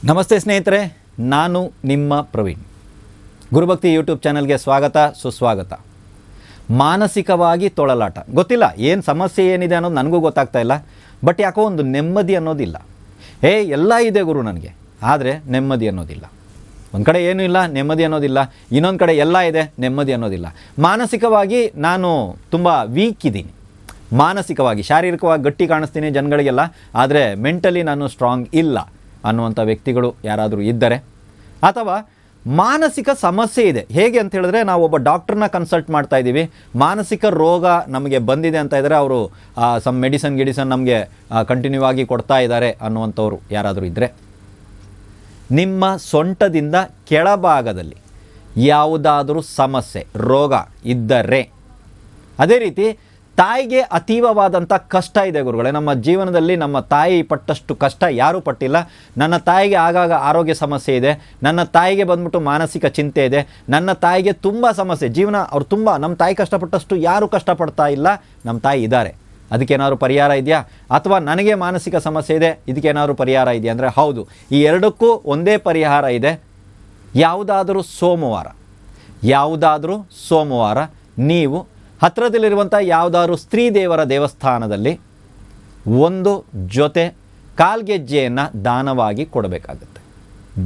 ನಮಸ್ತೆ ಸ್ನೇಹಿತರೆ, ನಾನು ನಿಮ್ಮ ಪ್ರವೀಣ್. ಗುರುಭಕ್ತಿ ಯೂಟ್ಯೂಬ್ ಚಾನಲ್ಗೆ ಸ್ವಾಗತ, ಸುಸ್ವಾಗತ. ಮಾನಸಿಕವಾಗಿ ತೊಳಲಾಟ, ಗೊತ್ತಿಲ್ಲ ಏನು ಸಮಸ್ಯೆ ಏನಿದೆ ಅನ್ನೋದು ನನಗೂ ಗೊತ್ತಾಗ್ತಾ ಇಲ್ಲ. ಬಟ್ ಯಾಕೋ ಒಂದು ನೆಮ್ಮದಿ ಅನ್ನೋದಿಲ್ಲ. ಎಲ್ಲ ಇದೆ ಗುರು ನನಗೆ, ಆದರೆ ನೆಮ್ಮದಿ ಅನ್ನೋದಿಲ್ಲ. ಒಂದು ಕಡೆ ಏನೂ ಇಲ್ಲ, ನೆಮ್ಮದಿ ಅನ್ನೋದಿಲ್ಲ. ಇನ್ನೊಂದು ಕಡೆ ಎಲ್ಲ ಇದೆ, ನೆಮ್ಮದಿ ಅನ್ನೋದಿಲ್ಲ. ಮಾನಸಿಕವಾಗಿ ನಾನು ತುಂಬ ವೀಕ್ ಇದ್ದೀನಿ. ಮಾನಸಿಕವಾಗಿ, ಶಾರೀರಿಕವಾಗಿ ಗಟ್ಟಿ ಕಾಣಿಸ್ತೀನಿ ಜನಗಳಿಗೆಲ್ಲ, ಆದರೆ ಮೆಂಟಲಿ ನಾನು ಸ್ಟ್ರಾಂಗ್ ಇಲ್ಲ ಅನ್ನುವಂಥ ವ್ಯಕ್ತಿಗಳು ಯಾರಾದರೂ ಇದ್ದರೆ, ಅಥವಾ ಮಾನಸಿಕ ಸಮಸ್ಯೆ ಇದೆ. ಹೇಗೆ ಅಂತ ಹೇಳಿದ್ರೆ, ನಾವು ಒಬ್ಬ ಡಾಕ್ಟ್ರನ್ನ ಕನ್ಸಲ್ಟ್ ಮಾಡ್ತಾ ಇದ್ದೀವಿ, ಮಾನಸಿಕ ರೋಗ ನಮಗೆ ಬಂದಿದೆ ಅಂತ ಇದ್ದರೆ ಅವರು ಸಮ್ ಮೆಡಿಸನ್ ನಮಗೆ ಕಂಟಿನ್ಯೂ ಆಗಿ ಕೊಡ್ತಾ ಇದ್ದಾರೆ ಅನ್ನುವಂಥವ್ರು ಯಾರಾದರೂ ಇದ್ದರೆ, ನಿಮ್ಮ ಸೊಂಟದಿಂದ ಕೆಳಭಾಗದಲ್ಲಿ ಯಾವುದಾದರೂ ಸಮಸ್ಯೆ ರೋಗ ಇದ್ದರೆ, ಅದೇ ರೀತಿ ತಾಯಿಗೆ ಅತೀವವಾದಂಥ ಕಷ್ಟ ಇದೆ ಗುರುಗಳೇ. ನಮ್ಮ ಜೀವನದಲ್ಲಿ ನಮ್ಮ ತಾಯಿ ಪಟ್ಟಷ್ಟು ಕಷ್ಟ ಯಾರೂ ಪಟ್ಟಿಲ್ಲ. ನನ್ನ ತಾಯಿಗೆ ಆಗಾಗ ಆರೋಗ್ಯ ಸಮಸ್ಯೆ ಇದೆ, ನನ್ನ ತಾಯಿಗೆ ಬಂದ್ಬಿಟ್ಟು ಮಾನಸಿಕ ಚಿಂತೆ ಇದೆ, ನನ್ನ ತಾಯಿಗೆ ತುಂಬ ಸಮಸ್ಯೆ ಜೀವನ. ಅವ್ರು ತುಂಬ, ನಮ್ಮ ತಾಯಿ ಕಷ್ಟಪಟ್ಟಷ್ಟು ಯಾರೂ ಕಷ್ಟಪಡ್ತಾ ಇಲ್ಲ. ನಮ್ಮ ತಾಯಿ ಇದ್ದಾರೆ, ಅದಕ್ಕೇನಾದ್ರು ಪರಿಹಾರ ಇದೆಯಾ? ಅಥವಾ ನನಗೆ ಮಾನಸಿಕ ಸಮಸ್ಯೆ ಇದೆ, ಇದಕ್ಕೇನಾದ್ರು ಪರಿಹಾರ ಇದೆಯಾ ಅಂದರೆ ಹೌದು, ಈ ಎರಡಕ್ಕೂ ಒಂದೇ ಪರಿಹಾರ ಇದೆ. ಯಾವುದಾದರೂ ಸೋಮವಾರ ನೀವು ಹತ್ತಿರದಲ್ಲಿರುವಂಥ ಯಾವುದಾದ್ರು ಸ್ತ್ರೀ ದೇವರ ದೇವಸ್ಥಾನದಲ್ಲಿ ಒಂದು ಜೊತೆ ಕಾಲ್ಗೆಜ್ಜೆಯನ್ನು ದಾನವಾಗಿ ಕೊಡಬೇಕಾಗುತ್ತೆ.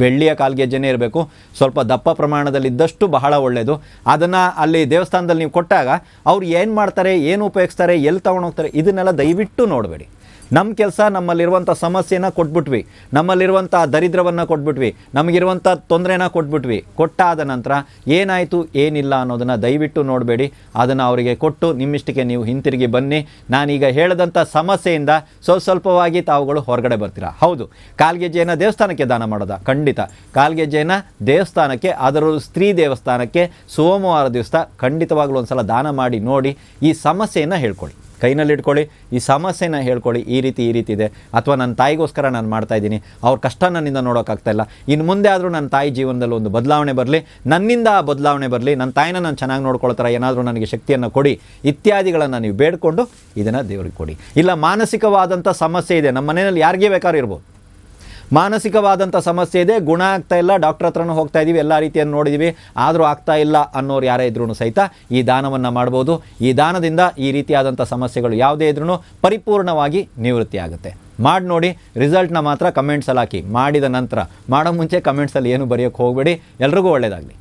ಬೆಳ್ಳಿಯ ಕಾಲ್ಗೆಜ್ಜೆನೇ ಇರಬೇಕು, ಸ್ವಲ್ಪ ದಪ್ಪ ಪ್ರಮಾಣದಲ್ಲಿದ್ದಷ್ಟು ಬಹಳ ಒಳ್ಳೆಯದು. ಅದನ್ನು ಅಲ್ಲಿ ದೇವಸ್ಥಾನದಲ್ಲಿ ನೀವು ಕೊಟ್ಟಾಗ ಅವ್ರು ಏನು ಮಾಡ್ತಾರೆ, ಏನು ಉಪಯೋಗಿಸ್ತಾರೆ, ಎಲ್ಲಿ ತೊಗೊಂಡೋಗ್ತಾರೆ, ಇದನ್ನೆಲ್ಲ ದಯವಿಟ್ಟು ನೋಡಬೇಡಿ. ನಮ್ಮ ಕೆಲಸ, ನಮ್ಮಲ್ಲಿರುವಂಥ ಸಮಸ್ಯೆನ ಕೊಟ್ಬಿಟ್ವಿ, ನಮ್ಮಲ್ಲಿರುವಂಥ ದರಿದ್ರವನ್ನು ಕೊಟ್ಬಿಟ್ವಿ, ನಮಗಿರುವಂಥ ತೊಂದರೆನ ಕೊಟ್ಬಿಟ್ವಿ. ಕೊಟ್ಟಾದ ನಂತರ ಏನಾಯಿತು ಏನಿಲ್ಲ ಅನ್ನೋದನ್ನು ದಯವಿಟ್ಟು ನೋಡಬೇಡಿ. ಅದನ್ನು ಅವರಿಗೆ ಕೊಟ್ಟು ನಿಮ್ಮಿಷ್ಟಕ್ಕೆ ನೀವು ಹಿಂತಿರುಗಿ ಬನ್ನಿ. ನಾನೀಗ ಹೇಳಿದಂಥ ಸಮಸ್ಯೆಯಿಂದ ಸ್ವಲ್ಪವಾಗಿ ತಾವುಗಳು ಹೊರಗಡೆ ಬರ್ತೀರಾ. ಹೌದು, ಕಾಲ್ಗೆಜ್ಜೆಯನ್ನು ದೇವಸ್ಥಾನಕ್ಕೆ ದಾನ ಮಾಡೋದಾ? ಖಂಡಿತ. ಕಾಲ್ಗೆಜ್ಜೆಯನ್ನು ದೇವಸ್ಥಾನಕ್ಕೆ, ಅದರ ಸ್ತ್ರೀ ದೇವಸ್ಥಾನಕ್ಕೆ ಸೋಮವಾರ ದಿವಸ ಖಂಡಿತವಾಗ್ಲೂ ಒಂದು ಸಲ ದಾನ ಮಾಡಿ ನೋಡಿ. ಈ ಸಮಸ್ಯೆಯನ್ನು ಹೇಳ್ಕೊಳ್ಳಿ, ಕೈನಲ್ಲಿ ಇಟ್ಕೊಳ್ಳಿ, ಈ ಸಮಸ್ಯೆನ ಹೇಳ್ಕೊಳ್ಳಿ. ಈ ರೀತಿ ಇದೆ, ಅಥವಾ ನನ್ನ ತಾಯಿಗೋಸ್ಕರ ನಾನು ಮಾಡ್ತಾಯಿದ್ದೀನಿ, ಅವ್ರ ಕಷ್ಟ ನನ್ನಿಂದ ನೋಡೋಕ್ಕಾಗ್ತಾಯಿಲ್ಲ. ಇನ್ನು ಮುಂದೆ ಆದರೂ ನನ್ನ ತಾಯಿ ಜೀವನದಲ್ಲಿ ಒಂದು ಬದಲಾವಣೆ ಬರಲಿ, ನನ್ನಿಂದ ಆ ಬದಲಾವಣೆ ಬರಲಿ, ನನ್ನ ತಾಯಿನ ನಾನು ಚೆನ್ನಾಗಿ ನೋಡ್ಕೊಳ್ತಾರೆ, ಏನಾದರೂ ನನಗೆ ಶಕ್ತಿಯನ್ನು ಕೊಡಿ ಇತ್ಯಾದಿಗಳನ್ನು ನೀವು ಬೇಡಿಕೊಂಡು ಇದನ್ನು ದೇವರಿಗೆ ಕೊಡಿ. ಇಲ್ಲ, ಮಾನಸಿಕವಾದಂಥ ಸಮಸ್ಯೆ ಇದೆ, ನಮ್ಮ ಮನೆಯಲ್ಲಿ ಯಾರಿಗೇ ಬೇಕಾದ್ರೂ ಇರ್ಬೋದು, ಮಾನಸಿಕವಾದಂಥ ಸಮಸ್ಯೆ ಇದೆ, ಗುಣ ಆಗ್ತಾ ಇಲ್ಲ, ಡಾಕ್ಟರ್ ಹತ್ರನೂ ಹೋಗ್ತಾ ಇದ್ದೀವಿ, ಎಲ್ಲ ರೀತಿಯನ್ನು ನೋಡಿದ್ದೀವಿ, ಆದರೂ ಆಗ್ತಾ ಇಲ್ಲ ಅನ್ನೋರು ಯಾರೇ ಇದ್ರೂ ಸಹಿತ ಈ ದಾನವನ್ನು ಮಾಡ್ಬೋದು. ಈ ದಾನದಿಂದ ಈ ರೀತಿಯಾದಂಥ ಸಮಸ್ಯೆಗಳು ಯಾವುದೇ ಇದ್ರೂ ಪರಿಪೂರ್ಣವಾಗಿ ನಿವೃತ್ತಿ ಆಗುತ್ತೆ. ಮಾಡಿ ನೋಡಿ, ರಿಸಲ್ಟ್ನ ಮಾತ್ರ ಕಮೆಂಟ್ಸಲ್ಲಿ ಹಾಕಿ. ಮಾಡಿದ ನಂತರ, ಮಾಡೋ ಮುಂಚೆ ಕಮೆಂಟ್ಸಲ್ಲಿ ಏನು ಬರೆಯೋಕ್ಕೆ ಹೋಗಬೇಡಿ. ಎಲ್ರಿಗೂ ಒಳ್ಳೆಯದಾಗಲಿ.